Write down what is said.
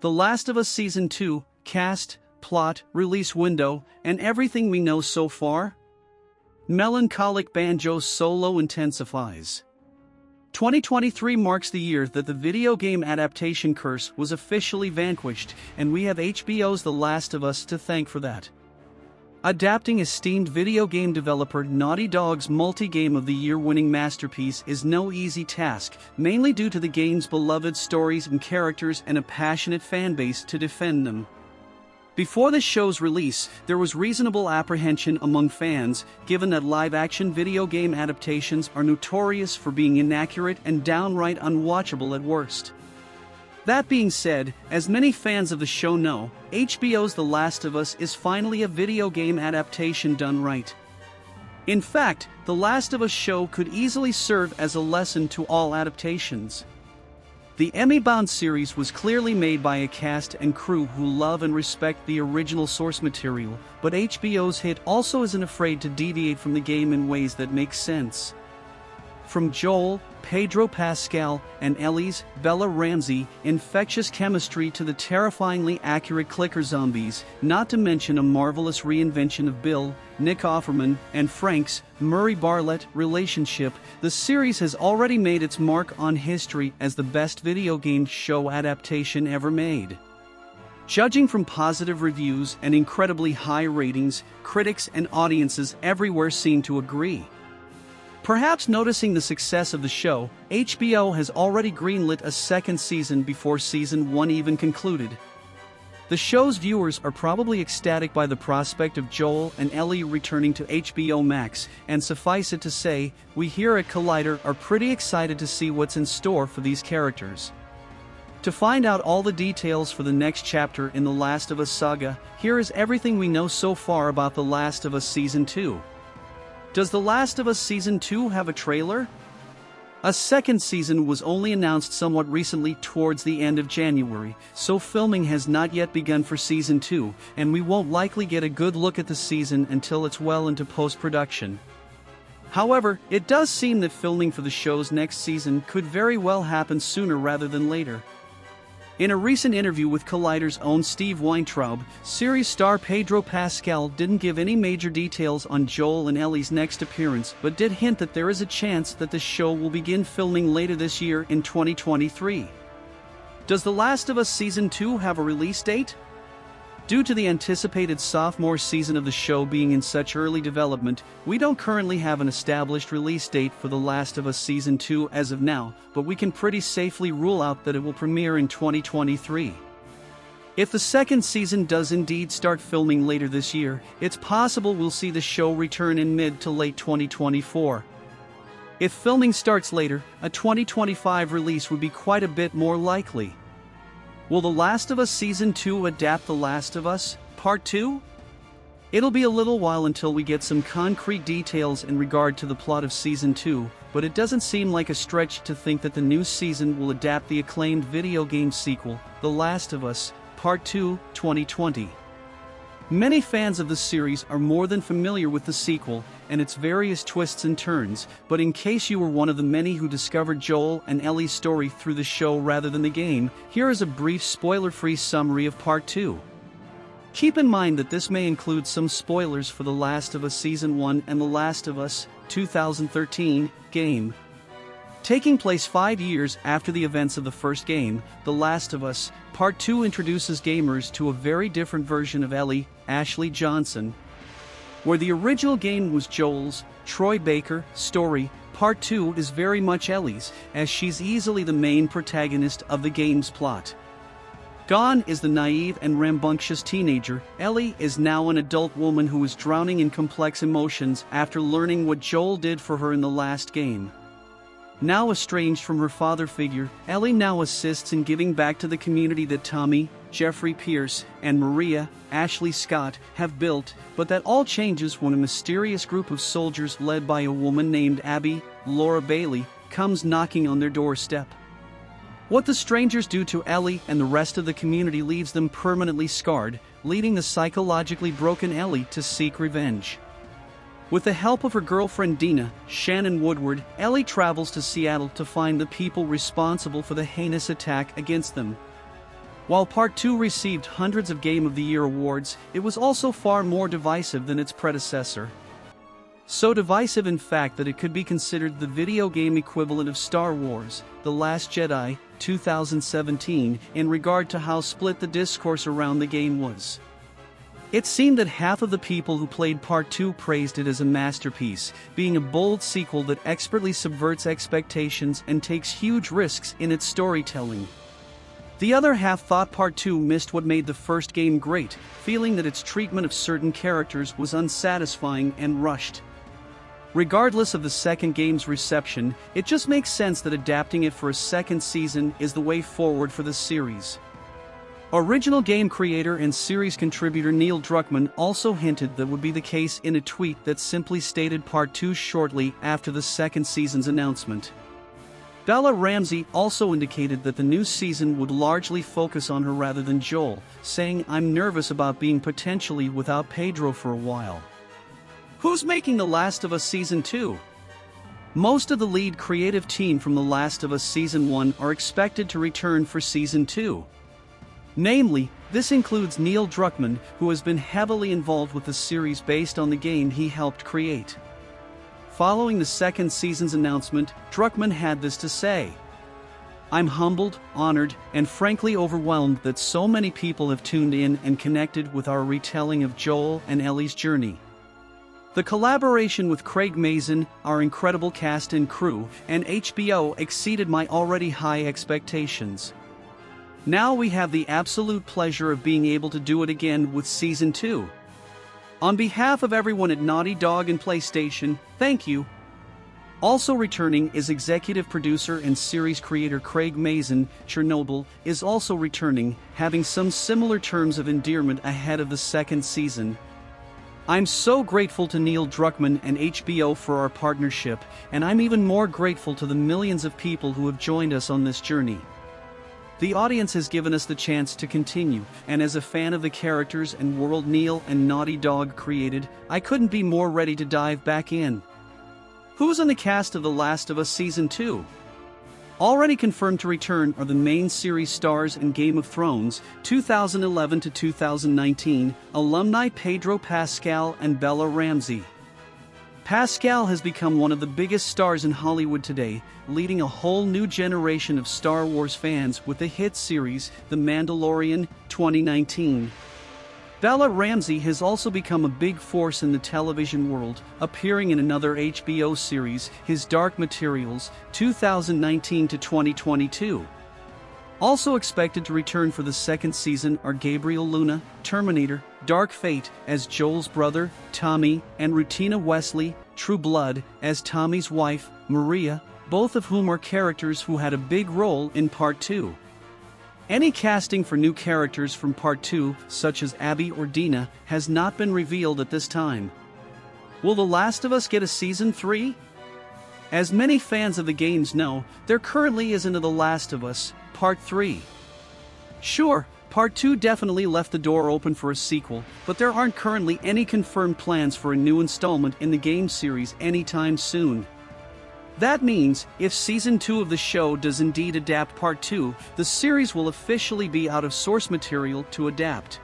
The Last of Us Season 2, cast, plot, release window, and everything we know so far? Melancholic banjo solo intensifies. 2023 marks the year that the video game adaptation curse was officially vanquished, and we have HBO's The Last of Us to thank for that. Adapting esteemed video game developer Naughty Dog's multi-game of the year winning masterpiece is no easy task, mainly due to the game's beloved stories and characters and a passionate fanbase to defend them. Before the show's release, there was reasonable apprehension among fans, given that live-action video game adaptations are notorious for being inaccurate and downright unwatchable at worst. That being said, as many fans of the show know, HBO's The Last of Us is finally a video game adaptation done right. In fact, The Last of Us show could easily serve as a lesson to all adaptations. The Emmy-bound series was clearly made by a cast and crew who love and respect the original source material, but HBO's hit also isn't afraid to deviate from the game in ways that make sense. From Joel, Pedro Pascal, and Ellie's, Bella Ramsey, infectious chemistry to the terrifyingly accurate clicker zombies, not to mention a marvelous reinvention of Bill, Nick Offerman, and Frank's, Murray Bartlett relationship, the series has already made its mark on history as the best video game show adaptation ever made. Judging from positive reviews and incredibly high ratings, critics and audiences everywhere seem to agree. Perhaps noticing the success of the show, HBO has already greenlit a second season before season 1 even concluded. The show's viewers are probably ecstatic by the prospect of Joel and Ellie returning to HBO Max, and suffice it to say, we here at Collider are pretty excited to see what's in store for these characters. To find out all the details for the next chapter in The Last of Us saga, here is everything we know so far about The Last of Us Season 2. Does The Last of Us Season 2 have a trailer? A second season was only announced somewhat recently towards the end of January, so filming has not yet begun for Season 2, and we won't likely get a good look at the season until it's well into post-production. However, it does seem that filming for the show's next season could very well happen sooner rather than later. In a recent interview with Collider's own Steve Weintraub, series star Pedro Pascal didn't give any major details on Joel and Ellie's next appearance, but did hint that there is a chance that the show will begin filming later this year in 2023. Does The Last of Us Season 2 have a release date? Due to the anticipated sophomore season of the show being in such early development, we don't currently have an established release date for The Last of Us Season 2 as of now, but we can pretty safely rule out that it will premiere in 2023. If the second season does indeed start filming later this year, it's possible we'll see the show return in mid to late 2024. If filming starts later, a 2025 release would be quite a bit more likely. Will The Last of Us Season 2 adapt The Last of Us, Part 2? It'll be a little while until we get some concrete details in regard to the plot of Season 2, but it doesn't seem like a stretch to think that the new season will adapt the acclaimed video game sequel, The Last of Us, Part 2, 2020. Many fans of the series are more than familiar with the sequel and its various twists and turns, but in case you were one of the many who discovered Joel and Ellie's story through the show rather than the game, here is a brief spoiler-free summary of Part 2. Keep in mind that this may include some spoilers for The Last of Us Season 1 and The Last of Us 2013 game. Taking place 5 years after the events of the first game, The Last of Us, Part 2 introduces gamers to a very different version of Ellie, Ashley Johnson. Where the original game was Joel's, Troy Baker, story, Part 2 is very much Ellie's, as she's easily the main protagonist of the game's plot. Gone is the naive and rambunctious teenager. Ellie is now an adult woman who is drowning in complex emotions after learning what Joel did for her in the last game. Now estranged from her father figure, Ellie now assists in giving back to the community that Tommy, Jeffrey Pierce, and Maria, Ashley Scott, have built, but that all changes when a mysterious group of soldiers led by a woman named Abby, Laura Bailey, comes knocking on their doorstep. What the strangers do to Ellie and the rest of the community leaves them permanently scarred, leading the psychologically broken Ellie to seek revenge. With the help of her girlfriend Dina, Shannon Woodward, Ellie travels to Seattle to find the people responsible for the heinous attack against them. While Part 2 received hundreds of Game of the Year awards, it was also far more divisive than its predecessor. So divisive in fact that it could be considered the video game equivalent of Star Wars: The Last Jedi, 2017, in regard to how split the discourse around the game was. It seemed that half of the people who played Part 2 praised it as a masterpiece, being a bold sequel that expertly subverts expectations and takes huge risks in its storytelling. The other half thought Part 2 missed what made the first game great, feeling that its treatment of certain characters was unsatisfying and rushed. Regardless of the second game's reception, it just makes sense that adapting it for a second season is the way forward for the series. Original game creator and series contributor Neil Druckman also hinted that would be the case in a tweet that simply stated Part 2 shortly after the second season's announcement. Bella Ramsey also indicated that the new season would largely focus on her rather than Joel, saying, "I'm nervous about being potentially without Pedro for a while." Who's making The Last of Us Season 2? Most of the lead creative team from The Last of Us Season 1 are expected to return for Season 2. Namely, this includes Neil Druckman, who has been heavily involved with the series based on the game he helped create. Following the second season's announcement, Druckman had this to say: "I'm humbled, honored, and frankly overwhelmed that so many people have tuned in and connected with our retelling of Joel and Ellie's journey. The collaboration with Craig Mazin, our incredible cast and crew, and HBO exceeded my already high expectations. Now we have the absolute pleasure of being able to do it again with Season 2. On behalf of everyone at Naughty Dog and PlayStation, thank you." Also returning is executive producer and series creator Craig Mazin. Chernobyl is also returning, having some similar terms of endearment ahead of the second season. "I'm so grateful to Neil Druckman and HBO for our partnership, and I'm even more grateful to the millions of people who have joined us on this journey. The audience has given us the chance to continue, and as a fan of the characters and world Neil and Naughty Dog created, I couldn't be more ready to dive back in." Who's in the cast of The Last of Us Season 2? Already confirmed to return are the main series stars in Game of Thrones 2011 to 2019 alumni Pedro Pascal and Bella Ramsey. Pascal has become one of the biggest stars in Hollywood today, leading a whole new generation of Star Wars fans with the hit series The Mandalorian 2019. Bella Ramsey has also become a big force in the television world, appearing in another HBO series, His Dark Materials, 2019 to 2022. Also expected to return for the second season are Gabriel Luna, Terminator, Dark Fate as Joel's brother, Tommy, and Rutina Wesley, True Blood, as Tommy's wife, Maria, both of whom are characters who had a big role in Part 2. Any casting for new characters from Part 2, such as Abby or Dina, has not been revealed at this time. Will The Last of Us get a Season 3? As many fans of the games know, there currently isn't a The Last of Us Part 3. Sure, Part 2 definitely left the door open for a sequel, but there aren't currently any confirmed plans for a new installment in the game series anytime soon. That means, if Season 2 of the show does indeed adapt Part 2, the series will officially be out of source material to adapt.